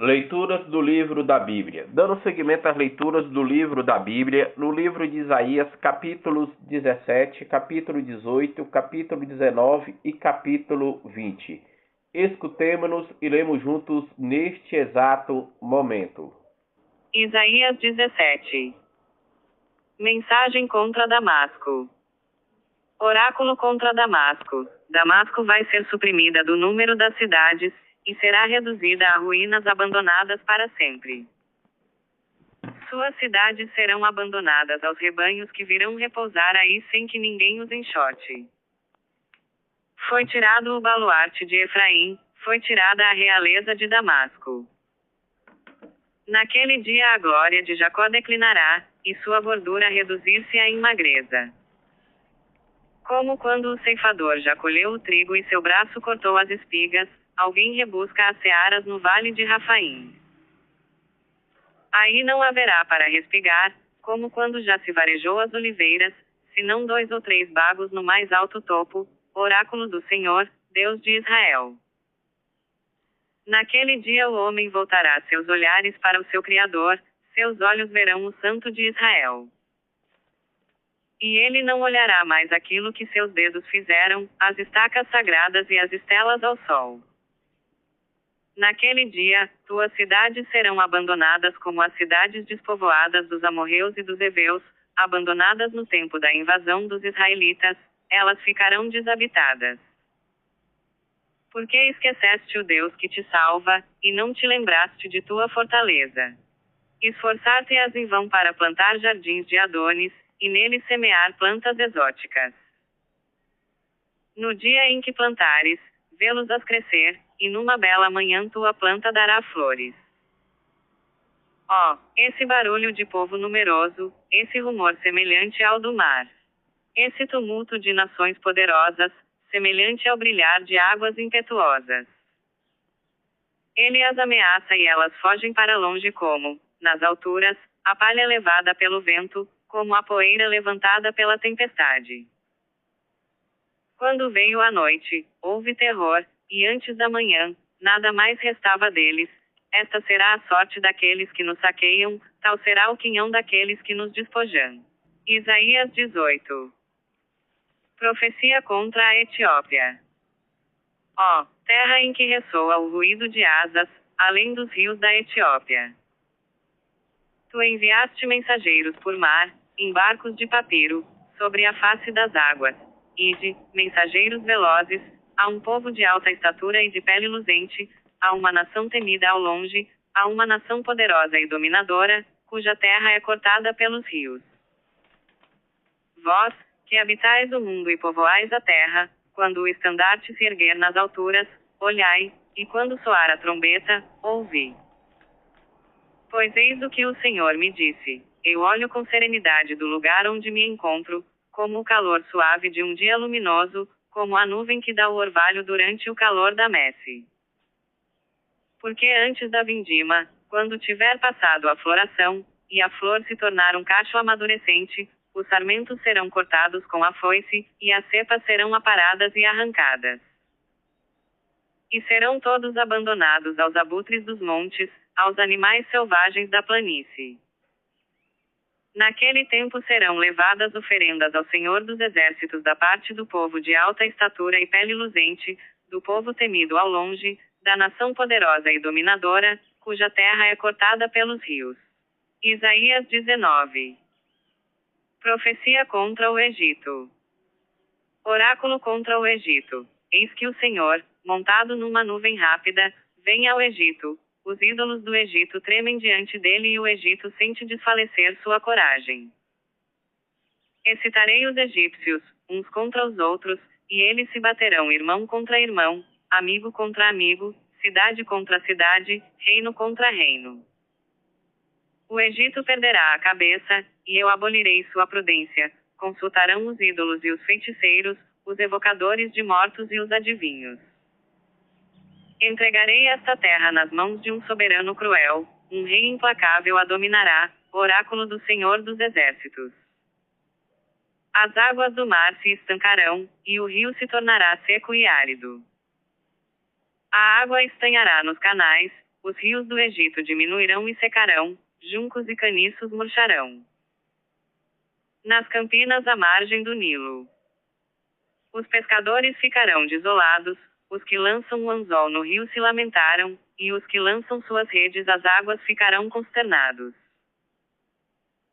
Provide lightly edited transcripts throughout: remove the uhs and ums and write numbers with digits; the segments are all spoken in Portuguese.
Leituras do livro da Bíblia. Dando seguimento às leituras do livro da Bíblia, no livro de Isaías, capítulos 17, capítulo 18, capítulo 19 e capítulo 20. Escutemo-nos e lemos juntos neste exato momento. Isaías 17. Mensagem contra Damasco. Oráculo contra Damasco. Damasco vai ser suprimida do número das cidades, e será reduzida a ruínas abandonadas para sempre. Suas cidades serão abandonadas aos rebanhos que virão repousar aí sem que ninguém os enxote. Foi tirado o baluarte de Efraim, foi tirada a realeza de Damasco. Naquele dia a glória de Jacó declinará, e sua gordura reduzir-se-á em magreza. Como quando o ceifador já colheu o trigo e seu braço cortou as espigas, alguém rebusca as searas no vale de Rafaim. Aí não haverá para respigar, como quando já se varejou as oliveiras, senão 2 ou 3 bagos no mais alto topo, oráculo do Senhor, Deus de Israel. Naquele dia o homem voltará seus olhares para o seu Criador, seus olhos verão o Santo de Israel. E ele não olhará mais aquilo que seus dedos fizeram, as estacas sagradas e as estelas ao sol. Naquele dia, tuas cidades serão abandonadas como as cidades despovoadas dos amorreus e dos heveus, abandonadas no tempo da invasão dos israelitas, elas ficarão desabitadas. Porque esqueceste o Deus que te salva, e não te lembraste de tua fortaleza. Esforçar-te-ás em vão para plantar jardins de Adonis, e neles semear plantas exóticas. No dia em que plantares, vê-los-ás crescer, e numa bela manhã tua planta dará flores. Esse barulho de povo numeroso, esse rumor semelhante ao do mar. Esse tumulto de nações poderosas, semelhante ao brilhar de águas impetuosas. Ele as ameaça e elas fogem para longe como, nas alturas, a palha levada pelo vento, como a poeira levantada pela tempestade. Quando veio a noite, houve terror, e antes da manhã, nada mais restava deles. Esta será a sorte daqueles que nos saqueiam, tal será o quinhão daqueles que nos despojam. Isaías 18. Profecia contra a Etiópia. Terra em que ressoa o ruído de asas, além dos rios da Etiópia. Tu enviaste mensageiros por mar, em barcos de papiro, sobre a face das águas. Ide, mensageiros velozes, a um povo de alta estatura e de pele luzente, a uma nação temida ao longe, a uma nação poderosa e dominadora, cuja terra é cortada pelos rios. Vós, que habitais o mundo e povoais a terra, quando o estandarte se erguer nas alturas, olhai, e quando soar a trombeta, ouvi. Pois eis o que o Senhor me disse: eu olho com serenidade do lugar onde me encontro, como o calor suave de um dia luminoso, como a nuvem que dá o orvalho durante o calor da messe. Porque antes da vindima, quando tiver passado a floração, e a flor se tornar um cacho amadurecente, os sarmentos serão cortados com a foice, e as cepas serão aparadas e arrancadas. E serão todos abandonados aos abutres dos montes, aos animais selvagens da planície. Naquele tempo serão levadas oferendas ao Senhor dos Exércitos da parte do povo de alta estatura e pele luzente, do povo temido ao longe, da nação poderosa e dominadora, cuja terra é cortada pelos rios. Isaías 19. Profecia contra o Egito. Oráculo contra o Egito. Eis que o Senhor, montado numa nuvem rápida, vem ao Egito. Os ídolos do Egito tremem diante dele e o Egito sente desfalecer sua coragem. Excitarei os egípcios, uns contra os outros, e eles se baterão irmão contra irmão, amigo contra amigo, cidade contra cidade, reino contra reino. O Egito perderá a cabeça, e eu abolirei sua prudência. Consultarão os ídolos e os feiticeiros, os evocadores de mortos e os adivinhos. Entregarei esta terra nas mãos de um soberano cruel, um rei implacável a dominará, oráculo do Senhor dos Exércitos. As águas do mar se estancarão, e o rio se tornará seco e árido. A água estanhará nos canais, os rios do Egito diminuirão e secarão, juncos e caniços murcharão. Nas campinas à margem do Nilo, os pescadores ficarão desolados, os que lançam o anzol no rio se lamentaram, e os que lançam suas redes às águas ficarão consternados.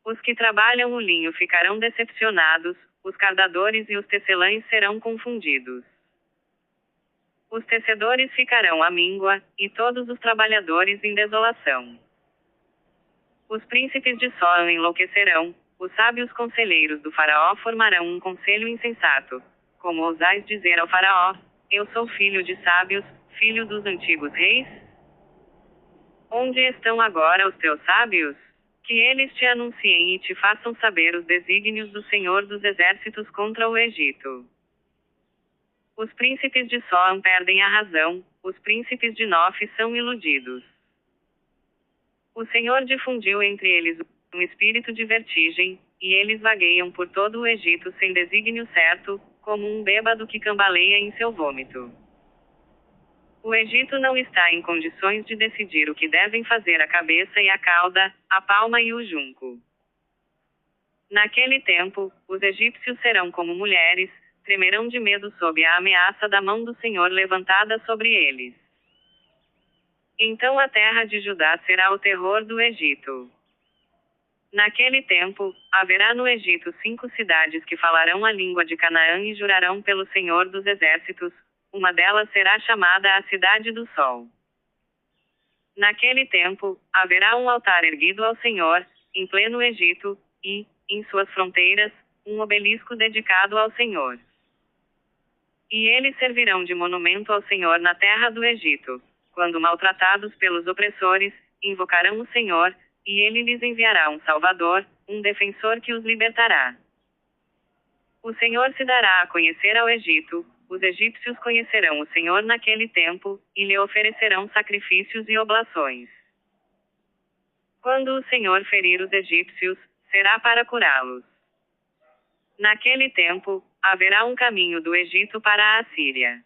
Os que trabalham o linho ficarão decepcionados, os cardadores e os tecelães serão confundidos. Os tecedores ficarão à míngua, e todos os trabalhadores em desolação. Os príncipes de Só enlouquecerão, os sábios conselheiros do faraó formarão um conselho insensato. Como ousais dizer ao faraó, eu sou filho de sábios, filho dos antigos reis? Onde estão agora os teus sábios? Que eles te anunciem e te façam saber os desígnios do Senhor dos Exércitos contra o Egito. Os príncipes de Soan perdem a razão, os príncipes de Nof são iludidos. O Senhor difundiu entre eles um espírito de vertigem, e eles vagueiam por todo o Egito sem desígnio certo, como um bêbado que cambaleia em seu vômito. O Egito não está em condições de decidir o que devem fazer a cabeça e a cauda, a palma e o junco. Naquele tempo, os egípcios serão como mulheres, tremerão de medo sob a ameaça da mão do Senhor levantada sobre eles. Então a terra de Judá será o terror do Egito. Naquele tempo, haverá no Egito 5 cidades que falarão a língua de Canaã e jurarão pelo Senhor dos Exércitos, uma delas será chamada a Cidade do Sol. Naquele tempo, haverá um altar erguido ao Senhor, em pleno Egito, e, em suas fronteiras, um obelisco dedicado ao Senhor. E eles servirão de monumento ao Senhor na terra do Egito. Quando maltratados pelos opressores, invocarão o Senhor, e ele lhes enviará um Salvador, um defensor que os libertará. O Senhor se dará a conhecer ao Egito, os egípcios conhecerão o Senhor naquele tempo, e lhe oferecerão sacrifícios e oblações. Quando o Senhor ferir os egípcios, será para curá-los. Naquele tempo, haverá um caminho do Egito para a Assíria.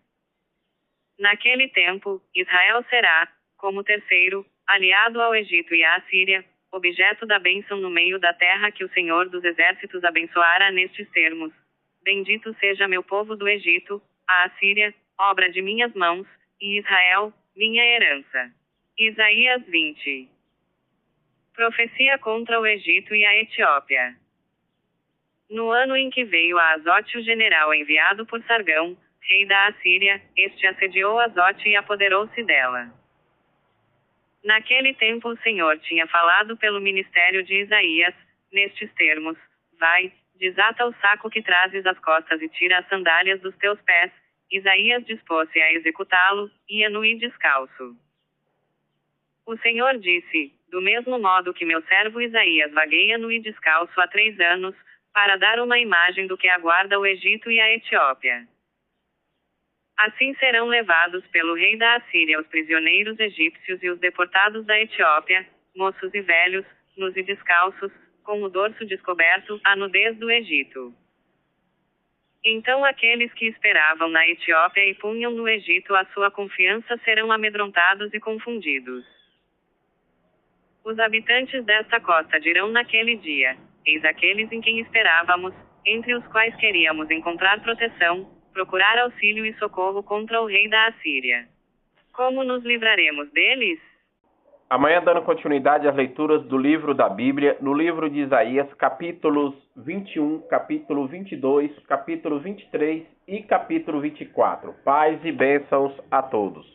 Naquele tempo, Israel será, como terceiro, aliado ao Egito e à Assíria, objeto da bênção no meio da terra que o Senhor dos Exércitos abençoará nestes termos. Bendito seja meu povo do Egito, a Assíria, obra de minhas mãos, e Israel, minha herança. Isaías 20. Profecia contra o Egito e a Etiópia. No ano em que veio a Azote o general enviado por Sargão, rei da Assíria, este assediou Azote e apoderou-se dela. Naquele tempo o Senhor tinha falado pelo ministério de Isaías, nestes termos: vai, desata o saco que trazes às costas e tira as sandálias dos teus pés. Isaías dispôs-se a executá-lo, ia nu e descalço. O Senhor disse: do mesmo modo que meu servo Isaías vagueia nu e descalço há 3 anos, para dar uma imagem do que aguarda o Egito e a Etiópia. Assim serão levados pelo rei da Assíria os prisioneiros egípcios e os deportados da Etiópia, moços e velhos, nus e descalços, com o dorso descoberto, a nudez do Egito. Então aqueles que esperavam na Etiópia e punham no Egito a sua confiança serão amedrontados e confundidos. Os habitantes desta costa dirão naquele dia: eis aqueles em quem esperávamos, entre os quais queríamos encontrar proteção, procurar auxílio e socorro contra o rei da Assíria. Como nos livraremos deles? Amanhã, dando continuidade às leituras do livro da Bíblia, no livro de Isaías, capítulos 21, capítulo 22, capítulo 23 e capítulo 24. Paz e bênçãos a todos.